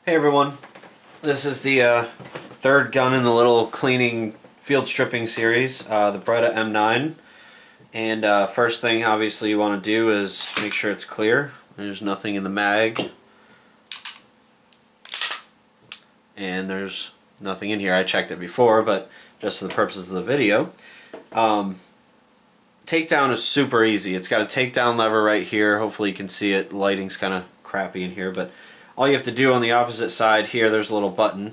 Hey everyone, this is the third gun in the little cleaning field stripping series, the Beretta M9. And first thing obviously you want to do is make sure it's clear. There's nothing in the mag. And there's nothing in here. I checked it before, but just for the purposes of the video. Takedown is super easy. It's got a takedown lever right here. Hopefully you can see it. The lighting's kind of crappy in here, but all you have to do on the opposite side here, there's a little button,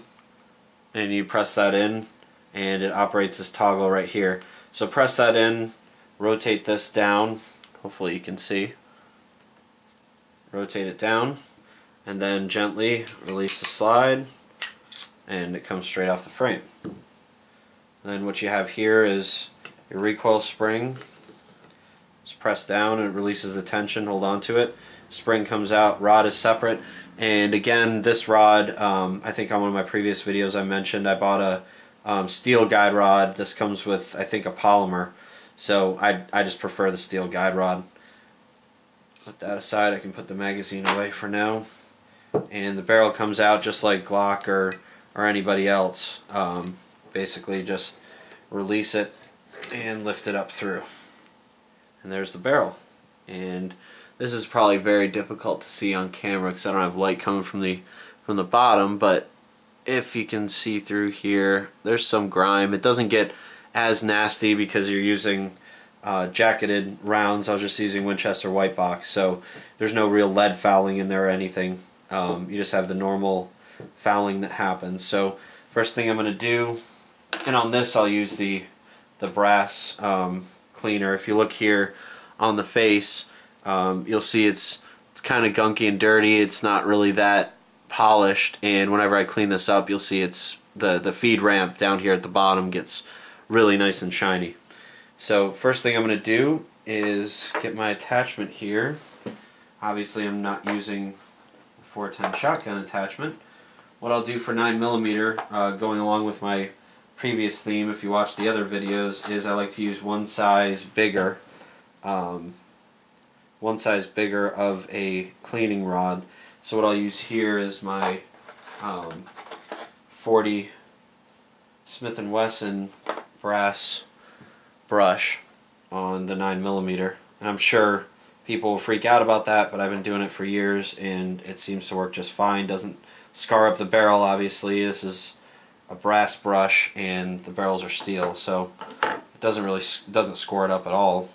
and you press that in and it operates this toggle right here. So press that in, rotate this down, hopefully you can see, rotate it down, and then gently release the slide and it comes straight off the frame. And then what you have here is your recoil spring. Just press down and it releases the tension, hold on to it. Spring comes out, rod is separate. And again, this rod, I think on one of my previous videos I mentioned I bought a steel guide rod. This comes with, I think, a polymer. So I just prefer the steel guide rod. Put that aside, I can put the magazine away for now. And the barrel comes out just like Glock or anybody else. Basically just release it and lift it up through. And there's the barrel. And this is probably very difficult to see on camera because I don't have light coming from the bottom, but if you can see through here, there's some grime. It doesn't get as nasty because you're using jacketed rounds. I was just using Winchester white box, so there's no real lead fouling in there or anything. You just have the normal fouling that happens. So first thing I'm going to do, and on this I'll use the brass cleaner. If you look here on the face, you'll see it's kind of gunky and dirty. It's not really that polished, and whenever I clean this up you'll see it's the feed ramp down here at the bottom gets really nice and shiny. So first thing I'm going to do is get my attachment here. Obviously I'm not using the 410 shotgun attachment. What I'll do for 9mm, going along with my previous theme if you watch the other videos, is I like to use one size bigger of a cleaning rod. So what I'll use here is my 40 Smith & Wesson brass brush on the 9mm, and I'm sure people will freak out about that, but I've been doing it for years and it seems to work just fine. Doesn't scar up the barrel. Obviously this is a brass brush and the barrels are steel, so it doesn't score it up at all.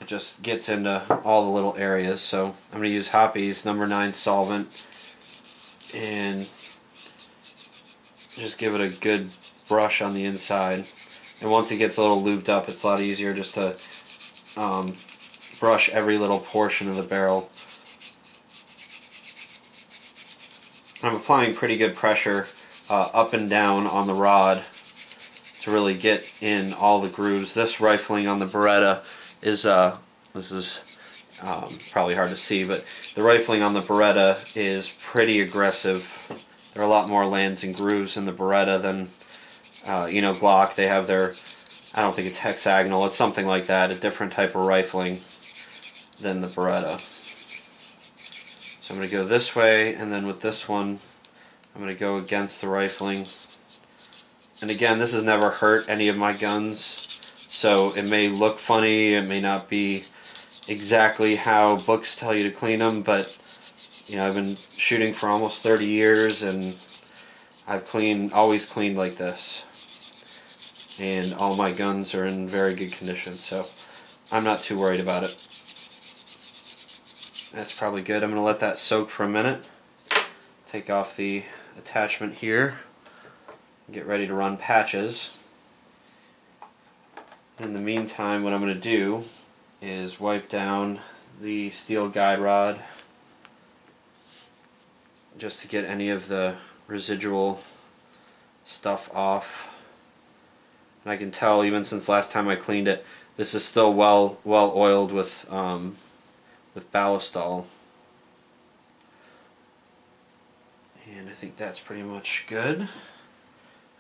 It just gets into all the little areas. So I'm going to use Hoppy's number 9 solvent and just give it a good brush on the inside. And once it gets a little lubed up, it's a lot easier just to brush every little portion of the barrel. I'm applying pretty good pressure up and down on the rod to really get in all the grooves. This rifling on the Beretta is this is probably hard to see, but the rifling on the Beretta is pretty aggressive. There are a lot more lands and grooves in the Beretta than you know, Glock. They have their, I don't think it's hexagonal, it's something like that, a different type of rifling than the Beretta. So I'm going to go this way, and then with this one I'm going to go against the rifling. And again, this has never hurt any of my guns, so it may look funny, it may not be exactly how books tell you to clean them, but you know, I've been shooting for almost 30 years and I've always cleaned like this. And all my guns are in very good condition, so I'm not too worried about it. That's probably good. I'm going to let that soak for a minute. Take off the attachment here. Get ready to run patches. In the meantime, what I'm going to do is wipe down the steel guide rod just to get any of the residual stuff off. And I can tell, even since last time I cleaned it, this is still well oiled with Ballistol. And I think that's pretty much good.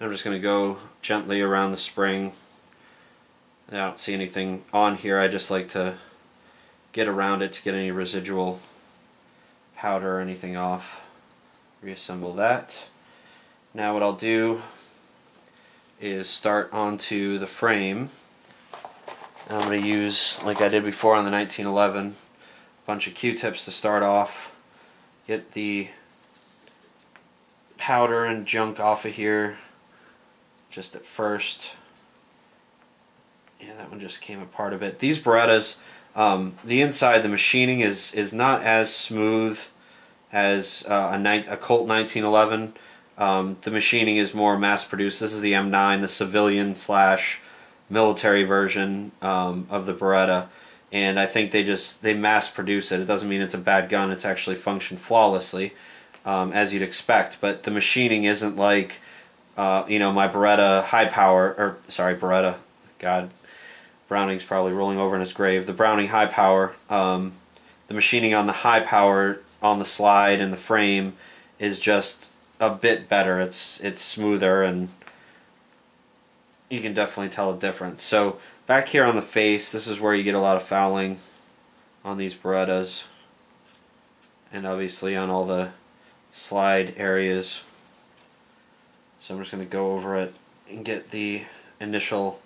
I'm just going to go gently around the spring. I don't see anything on here. I just like to get around it to get any residual powder or anything off. reassemble that. Now what I'll do is start onto the frame. I'm going to use, like I did before on the 1911, a bunch of Q-tips to start off. Get the powder and junk off of here just at first. Yeah, that one just came apart a bit. These Berettas, the inside, the machining is not as smooth as a Colt 1911. The machining is more mass-produced. This is the M9, the civilian slash military version of the Beretta, and I think they mass-produce it. It doesn't mean it's a bad gun. It's actually functioned flawlessly, as you'd expect. But the machining isn't like you know, my Beretta high power, or sorry, Beretta. God, Browning's probably rolling over in his grave. The Browning high power. The machining on the high power on the slide and the frame is just a bit better. It's smoother, and you can definitely tell a difference. So back here on the face, this is where you get a lot of fouling on these Berettas, and obviously on all the slide areas. So I'm just going to go over it and get the initial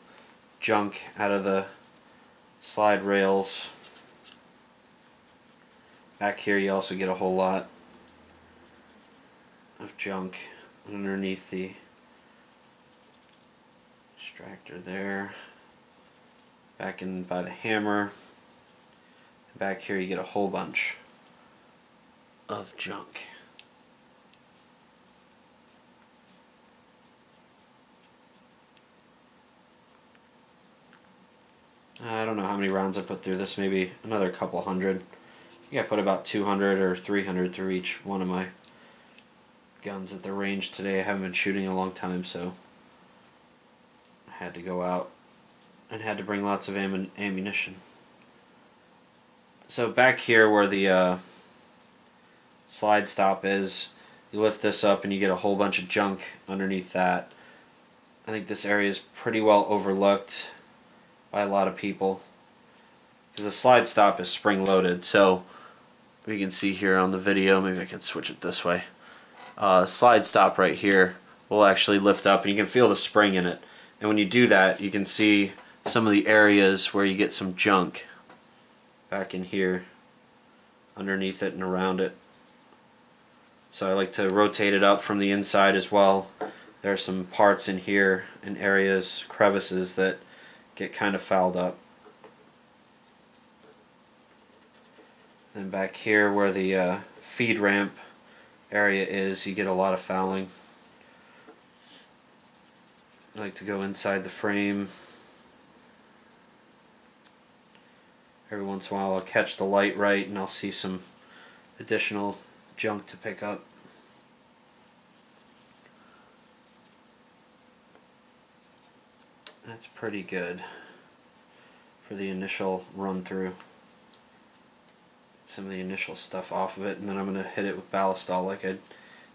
junk out of the slide rails. Back here you also get a whole lot of junk underneath the extractor there. Back in by the hammer. Back here you get a whole bunch of junk. I don't know how many rounds I put through this, maybe another couple hundred. I think I put about 200 or 300 through each one of my guns at the range today. I haven't been shooting in a long time, so I had to go out and had to bring lots of ammunition. So back here where the slide stop is, you lift this up and you get a whole bunch of junk underneath that. I think this area is pretty well overlooked by a lot of people because the slide stop is spring loaded. So we can see here on the video, maybe I can switch it this way. Slide stop right here will actually lift up and you can feel the spring in it, and when you do that you can see some of the areas where you get some junk back in here underneath it and around it. So I like to rotate it up from the inside as well. There are some parts in here and areas, crevices that get kind of fouled up. Then back here where the feed ramp area is, you get a lot of fouling. I like to go inside the frame. Every once in a while I'll catch the light right and I'll see some additional junk to pick up. That's pretty good for the initial run through. Some of the initial stuff off of it, and then I'm going to hit it with ballistol like I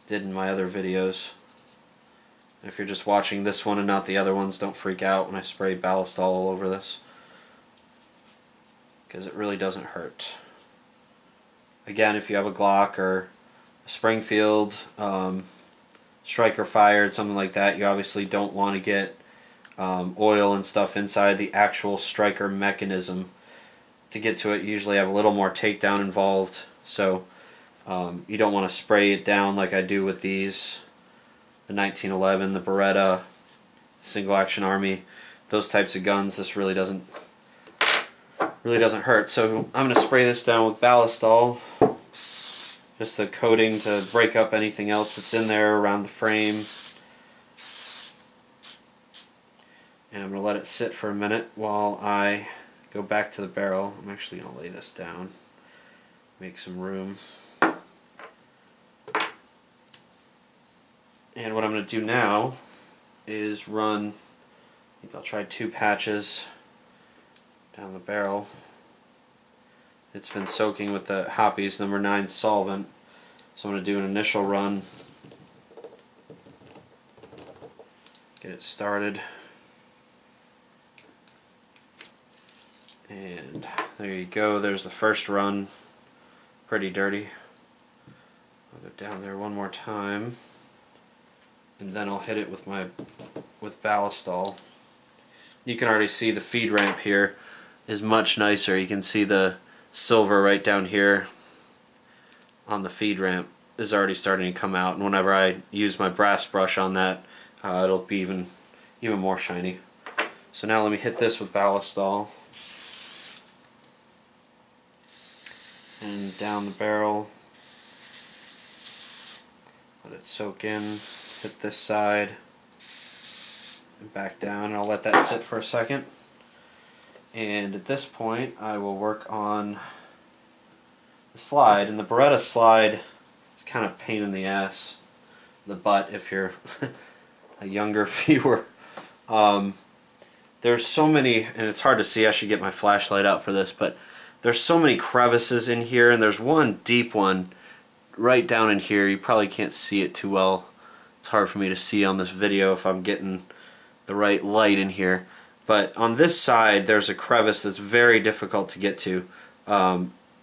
did in my other videos. If you're just watching this one and not the other ones, don't freak out when I spray ballistol all over this, because it really doesn't hurt. Again, if you have a Glock or a Springfield, striker fired, something like that, you obviously don't want to get oil and stuff inside the actual striker mechanism. To get to it, you usually have a little more takedown involved, so you don't want to spray it down like I do with these, the 1911, the Beretta, single action army, those types of guns. This really doesn't hurt. So I'm going to spray this down with ballistol, just a coating to break up anything else that's in there around the frame. And I'm going to let it sit for a minute while I go back to the barrel. I'm actually going to lay this down, make some room. And what I'm going to do now is run, I think I'll try 2 patches down the barrel. It's been soaking with the Hoppy's number 9 solvent, so I'm going to do an initial run, get it started. And there you go, there's the first run. Pretty dirty. I'll I'll go down there one more time, and then I'll hit it with ballistol. You can already see the feed ramp here is much nicer. You can see the silver right down here on the feed ramp is already starting to come out, and whenever I use my brass brush on that, it'll be even more shiny. So now let me hit this with ballistol and down the barrel. Let it soak in. Hit this side and back down, and I'll let that sit for a second. And at this point I will work on the slide, and the Beretta slide is kind of a pain in the ass, the butt, if you're a younger viewer. There's so many, and it's hard to see, I should get my flashlight out for this, but there's so many crevices in here, and there's one deep one right down in here. You probably can't see it too well. It's hard for me to see on this video if I'm getting the right light in here. But on this side there's a crevice that's very difficult to get to.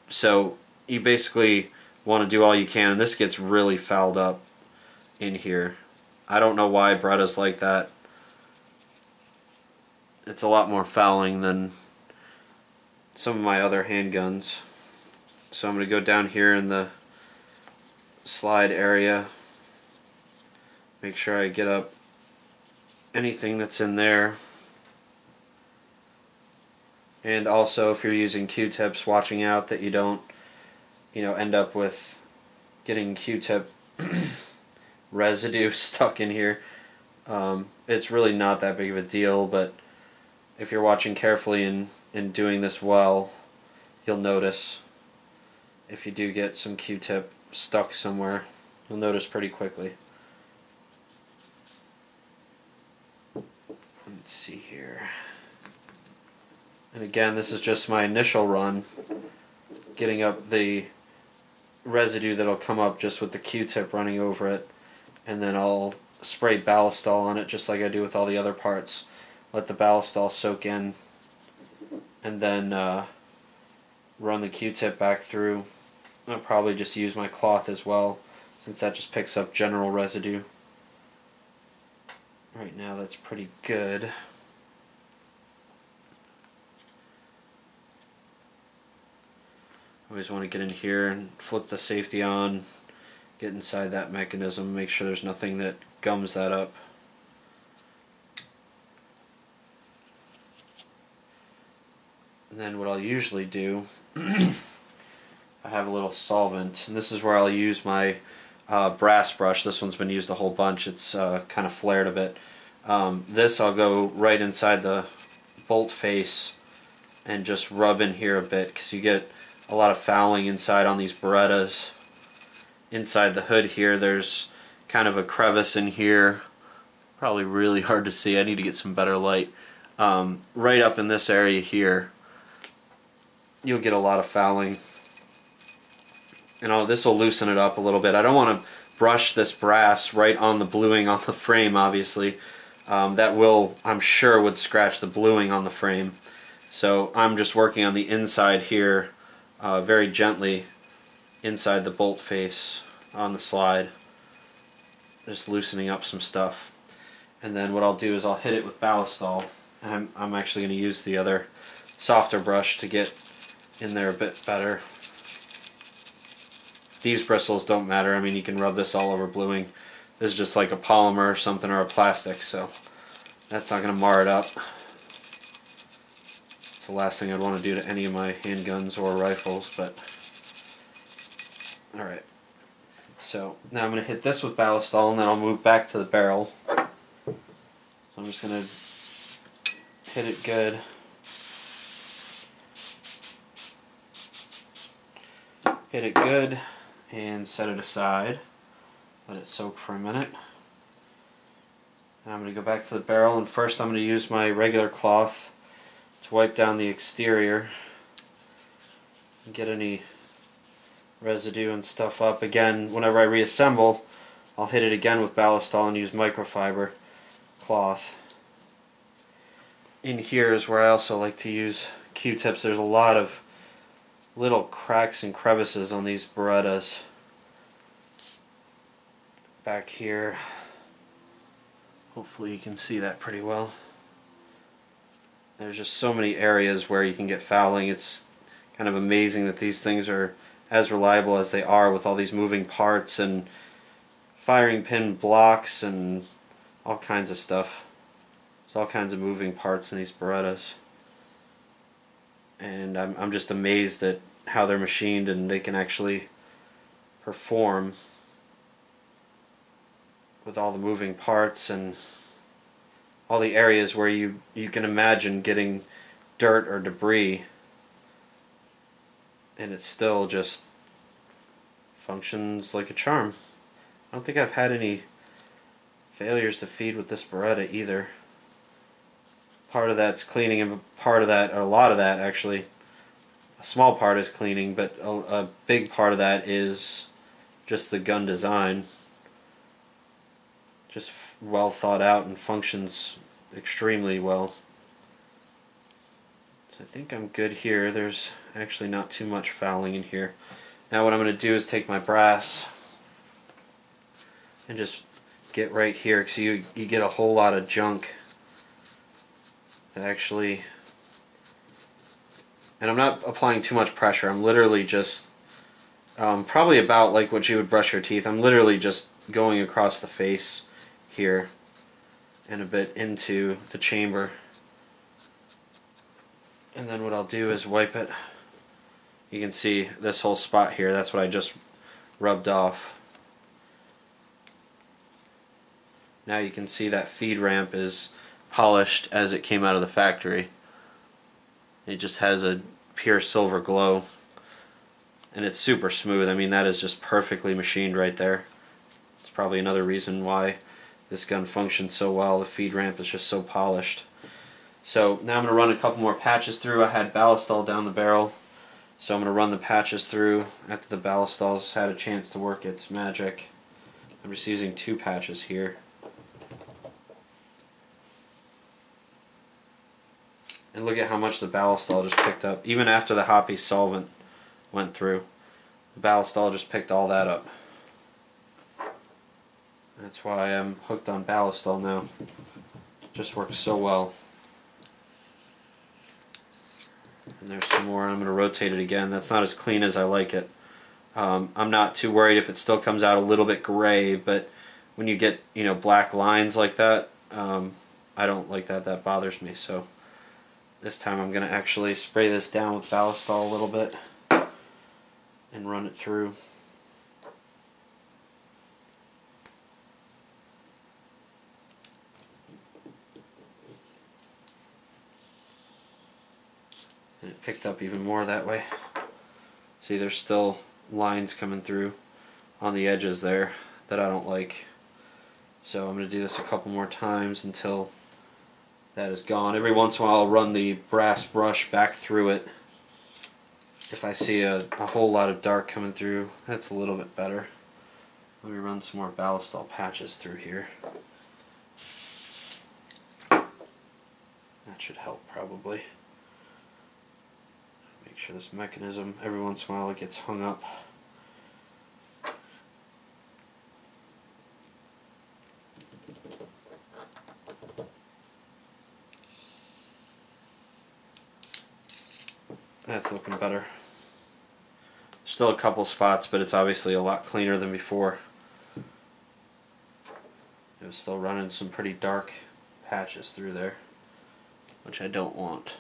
So you basically want to do all you can, and this gets really fouled up in here. I don't know why Beretta's like that. It's a lot more fouling than some of my other handguns. So I'm going to go down here in the slide area, make sure I get up anything that's in there. And also, if you're using Q-tips, watching out that you don't, end up with getting Q-tip residue stuck in here. It's really not that big of a deal, but if you're watching carefully and doing this well, you'll notice if you do get some Q-tip stuck somewhere. You'll notice pretty quickly. Let's see here. And again, this is just my initial run, getting up the residue that'll come up just with the Q-tip running over it, and then I'll spray ballistol on it just like I do with all the other parts. Let the ballistol soak in, and then run the Q-tip back through. I'll probably just use my cloth as well, since that just picks up general residue. Right now that's pretty good. Always want to get in here and flip the safety on, get inside that mechanism, make sure there's nothing that gums that up. And then what I'll usually do, I have a little solvent, and this is where I'll use my brass brush. This one's been used a whole bunch. It's kind of flared a bit. This I'll go right inside the bolt face and just rub in here a bit, because you get a lot of fouling inside on these Berettas. Inside the hood here there's kind of a crevice in here. Probably really hard to see. I need to get some better light. Right up in this area here you'll get a lot of fouling. And this will loosen it up a little bit. I don't want to brush this brass right on the bluing on the frame, obviously. That will, I'm sure, would scratch the bluing on the frame. So I'm just working on the inside here, very gently inside the bolt face on the slide. Just loosening up some stuff. And then what I'll do is I'll hit it with ballistol. I'm actually going to use the other softer brush to get in there a bit better. These bristles don't matter. I mean, you can rub this all over bluing. This is just like a polymer or something, or a plastic, so that's not going to mar it up. It's the last thing I'd want to do to any of my handguns or rifles, but alright. So now I'm going to hit this with ballistol, and then I'll move back to the barrel. So I'm just going to hit it good. Hit it good and set it aside. Let it soak for a minute. Now I'm going to go back to the barrel, and first I'm going to use my regular cloth to wipe down the exterior and get any residue and stuff up. Again, whenever I reassemble, I'll hit it again with ballistol and use microfiber cloth. In here is where I also like to use Q-tips. There's a lot of little cracks and crevices on these Berettas. back here. Hopefully you can see that pretty well. There's just so many areas where you can get fouling. It's kind of amazing that these things are as reliable as they are with all these moving parts and firing pin blocks and all kinds of stuff. There's all kinds of moving parts in these Berettas. And I'm just amazed at how they're machined and they can actually perform with all the moving parts and all the areas where you can imagine getting dirt or debris, and it still just functions like a charm. I don't think I've had any failures to feed with this Beretta either. Part of that's cleaning, and part of that, or a lot of that actually, a small part is cleaning, but a big part of that is just the gun design. Just well thought out and functions extremely well. So I think I'm good here. There's actually not too much fouling in here. Now what I'm going to do is take my brass and just get right here, because you get a whole lot of junk that actually, and I'm not applying too much pressure. I'm literally just probably about like what you would brush your teeth. I'm literally just going across the face here and a bit into the chamber, and then what I'll do is wipe it. You can see this whole spot here, that's what I just rubbed off. Now you can see that feed ramp is polished as it came out of the factory. It just has a pure silver glow, and it's super smooth. I mean, that is just perfectly machined right there. It's probably another reason why this gun functions so well. The feed ramp is just so polished. So now I'm going to run a couple more patches through. I had ballistol down the barrel, so I'm going to run the patches through after the ballistol's had a chance to work its magic. I'm just using 2 patches here. And look at how much the ballistol just picked up. Even after the hoppy solvent went through, the ballistol just picked all that up. That's why I'm hooked on ballistol now. It just works so well. And there's some more. I'm going to rotate it again. That's not as clean as I like it. I'm not too worried if it still comes out a little bit gray, but when you get, you know, black lines like that, I don't like that. That bothers me. So this time I'm going to actually spray this down with ballistol a little bit and run it through. And it picked up even more that way. See, there's still lines coming through on the edges there that I don't like. So I'm going to do this a couple more times until that is gone. Every once in a while I'll run the brass brush back through it. If I see a whole lot of dark coming through, that's a little bit better. Let me run some more ballistol patches through here. That should help probably. Make sure this mechanism, every once in a while it gets hung up. That's looking better. Still a couple spots, but it's obviously a lot cleaner than before. It was still running some pretty dark patches through there, which I don't want.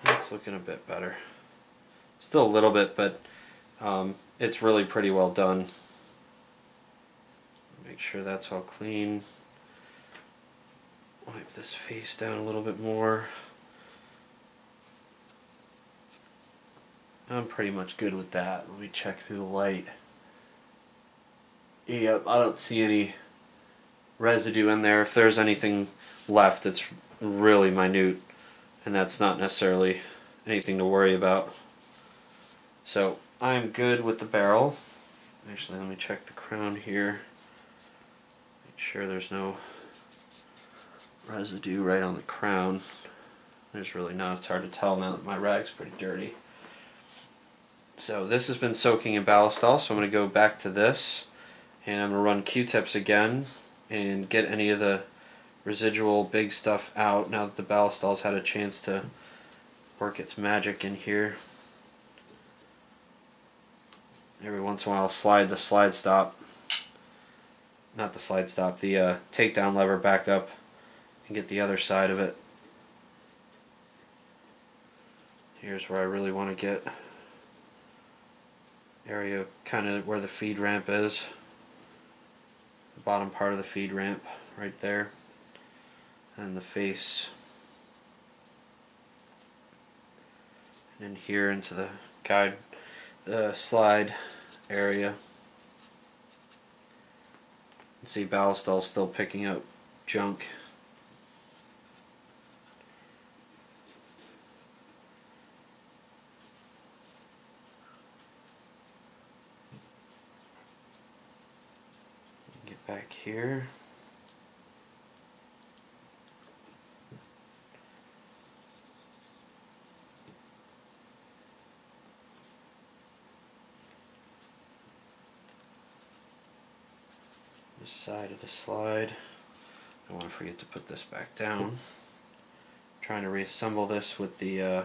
It's looking a bit better. Still a little bit, but it's really pretty well done. Make sure that's all clean. Wipe this face down a little bit more. I'm pretty much good with that. Let me check through the light. Yeah, I don't see any residue in there. If there's anything left, it's really minute, and that's not necessarily anything to worry about. So I'm good with the barrel. Actually, let me check the crown here. Make sure there's no residue right on the crown. There's really not. It's hard to tell now that my rag's pretty dirty. So this has been soaking in ballistol, so I'm going to go back to this and I'm going to run Q-tips again and get any of the residual big stuff out now that the ballistol's had a chance to work its magic in here. Every once in a while I'll slide the takedown lever back up and get the other side of it. Here's where I really want to get area kind of where the feed ramp is. The bottom part of the feed ramp right there. And the face. And in here into the slide area. You can see ballistol still picking up junk. Get back here. This side of the slide. I don't want to forget to put this back down. I'm trying to reassemble this with the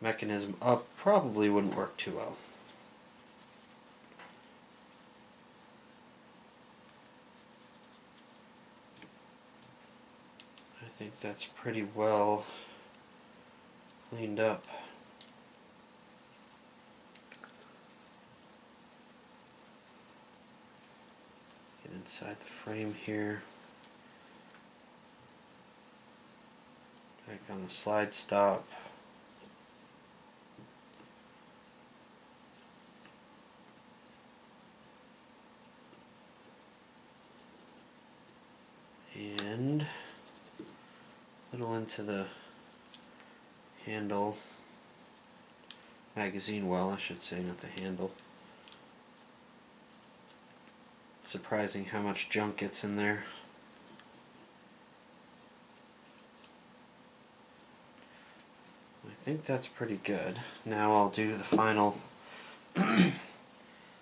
mechanism up probably wouldn't work too well. I think that's pretty well cleaned up. Get inside the frame here. Back on the slide stop. And a little into the handle, magazine well I should say, not the handle. Surprising how much junk gets in there. I think that's pretty good. Now I'll do the final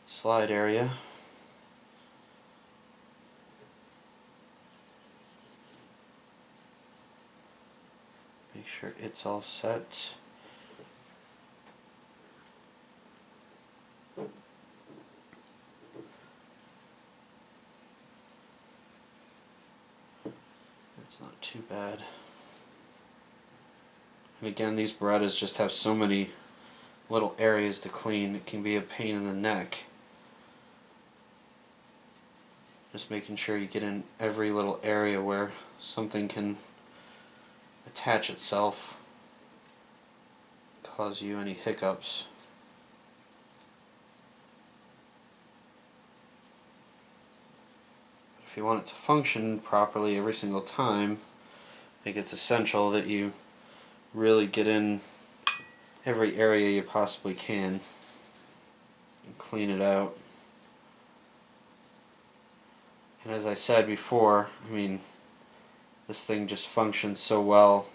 slide area. Make sure it's all set. It's not too bad. And again, these Berettas just have so many little areas to clean, it can be a pain in the neck. Just making sure you get in every little area where something can attach itself, cause you any hiccups. If you want it to function properly every single time, I think it's essential that you really get in every area you possibly can and clean it out. And as I said before, I mean, this thing just functions so well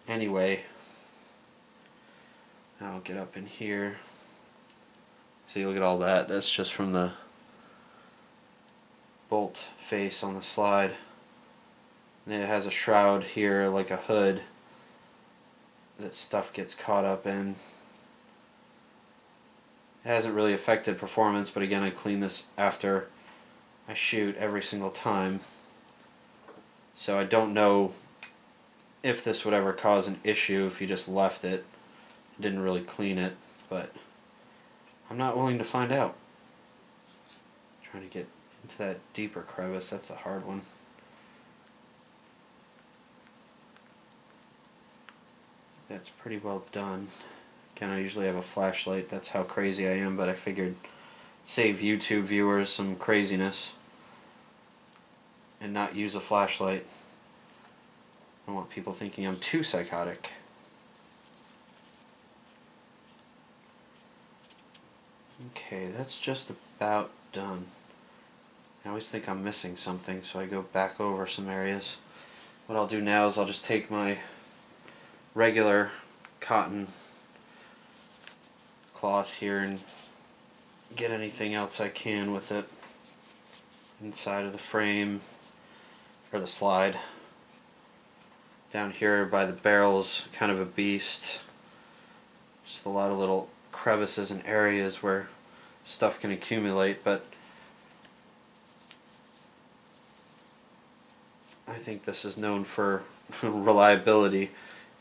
anyway. Now I'll get up in here. See, look at all that. That's just from the bolt face on the slide. And it has a shroud here, like a hood, that stuff gets caught up in. It hasn't really affected performance, but again, I clean this after I shoot every single time. So I don't know if this would ever cause an issue if you just left it, didn't really clean it, but I'm not willing to find out. Trying to get into that deeper crevice, that's a hard one. That's pretty well done. Again, I usually have a flashlight, that's how crazy I am, but I figured save YouTube viewers some craziness and not use a flashlight. I don't want people thinking I'm too psychotic. Okay, that's just about done. I always think I'm missing something, so I go back over some areas. what I'll do now is I'll just take my regular cotton cloth here and get anything else I can with it inside of the frame or the slide. Down here by the barrel's kind of a beast. Just a lot of little crevices and areas where stuff can accumulate, but I think this is known for reliability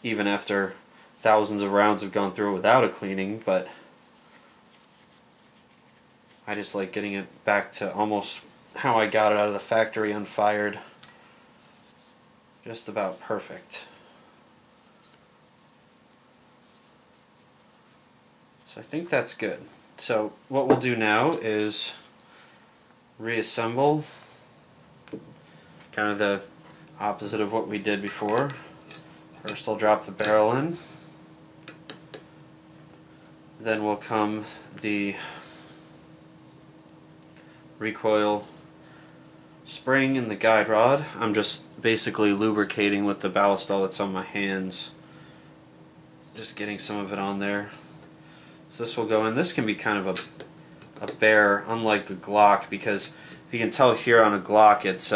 even after thousands of rounds have gone through it without a cleaning, but I just like getting it back to almost how I got it out of the factory unfired. Just about perfect. So I think that's good. So what we'll do now is reassemble, kind of the opposite of what we did before. First I'll drop the barrel in, then will come the recoil spring and the guide rod. I'm just basically lubricating with the ballistol that's on my hands, just getting some of it on there. So this will go in. This can be kind of a bear, unlike a Glock, because if you can tell here on a Glock, it's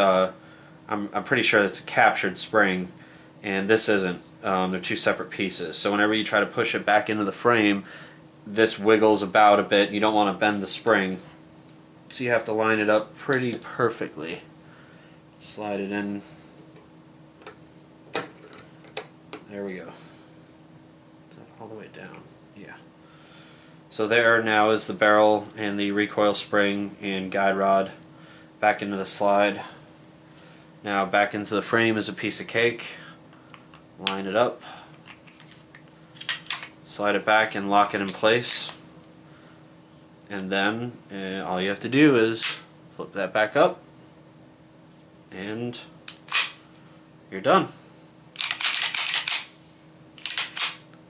I'm pretty sure it's a captured spring, and this isn't. They're two separate pieces. So whenever you try to push it back into the frame, this wiggles about a bit. You don't want to bend the spring. So you have to line it up pretty perfectly. Slide it in. There we go. Is that all the way down? Yeah. So there now is the barrel and the recoil spring and guide rod back into the slide. Now back into the frame is a piece of cake. Line it up. Slide it back and lock it in place. And then all you have to do is flip that back up and you're done.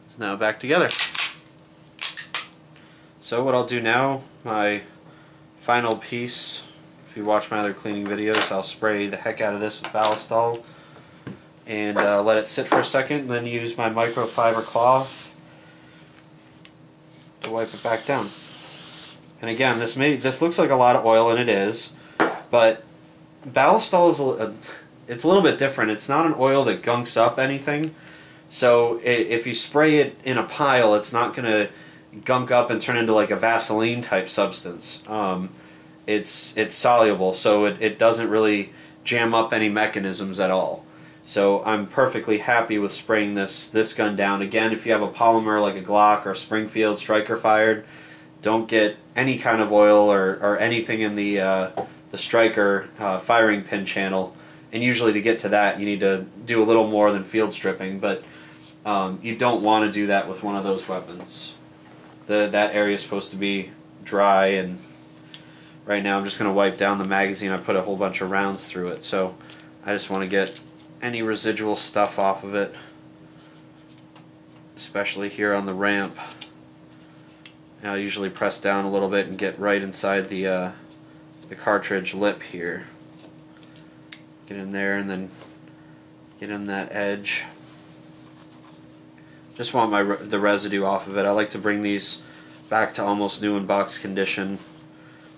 It's now back together. So what I'll do now, my final piece, if you watch my other cleaning videos, I'll spray the heck out of this with ballistol and let it sit for a second, and then use my microfiber cloth to wipe it back down. And again, this looks like a lot of oil, and it is, but ballistol is it's a little bit different. It's not an oil that gunks up anything, so if you spray it in a pile, it's not going to gunk up and turn into like a Vaseline type substance. It's soluble, so it doesn't really jam up any mechanisms at all. So I'm perfectly happy with spraying this gun down. Again, if you have a polymer like a Glock or Springfield striker fired, don't get any kind of oil or anything in the striker firing pin channel. And usually to get to that, you need to do a little more than field stripping, but you don't want to do that with one of those weapons. That area is supposed to be dry, and right now I'm just going to wipe down the magazine. I put a whole bunch of rounds through it, so I just want to get any residual stuff off of it, especially here on the ramp. And I'll usually press down a little bit and get right inside the cartridge lip here. Get in there and then get in that edge. Just want the residue off of it. I like to bring these back to almost new in box condition,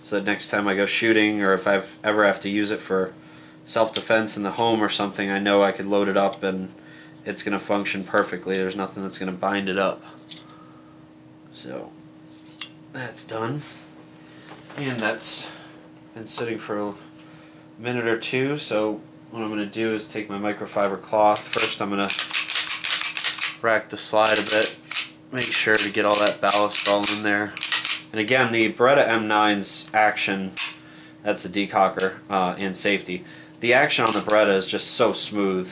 so that next time I go shooting, or if I ever have to use it for self-defense in the home or something, I know I could load it up and it's going to function perfectly. There's nothing that's going to bind it up. So that's done, and that's been sitting for a minute or two. So what I'm going to do is take my microfiber cloth. First I'm going to rack the slide a bit, make sure to get all that ballast all in there. And again, the Beretta M9's action, that's a decocker and safety. The action on the Beretta is just so smooth.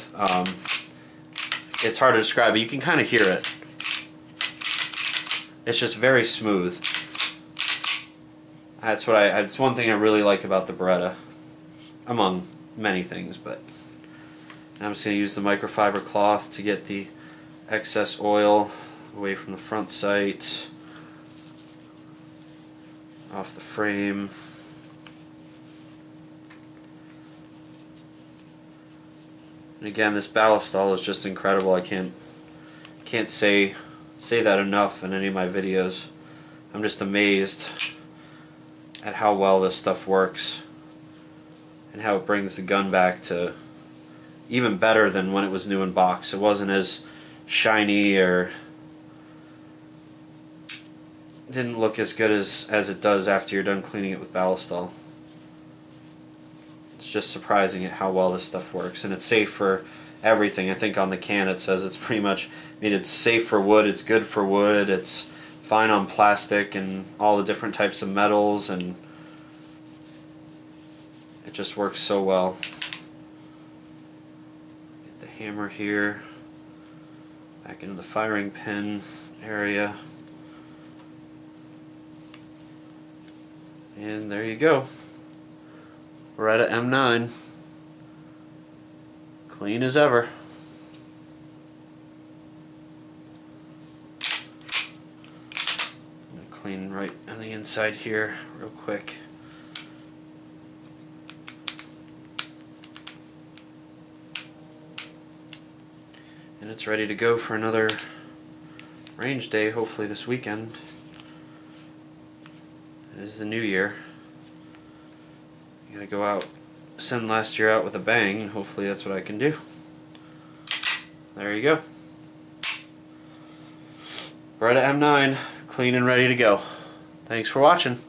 It's hard to describe, but you can kind of hear it. It's just very smooth. That's it's one thing I really like about the Beretta, among many things. But I'm just going to use the microfiber cloth to get the excess oil away from the front sight, off the frame. And Again, this ballistol is just incredible. I can't say that enough in any of my videos. I'm just amazed at how well this stuff works and how it brings the gun back to even better than when it was new in box. It wasn't as shiny or didn't look as good as it does after you're done cleaning it with ballistol. It's just surprising at how well this stuff works, and it's safe for everything. I think on the can it says it's pretty much, I mean, it's safe for wood, it's good for wood, it's fine on plastic and all the different types of metals, and it just works so well. Get the hammer here, back into the firing pin area, and there you go. Beretta M9, clean as ever. I'm going to clean right on the inside here real quick. And it's ready to go for another range day, hopefully this weekend. It is the new year. Gotta go out, send last year out with a bang, and hopefully that's what I can do. There you go. Beretta M9, clean and ready to go. Thanks for watching.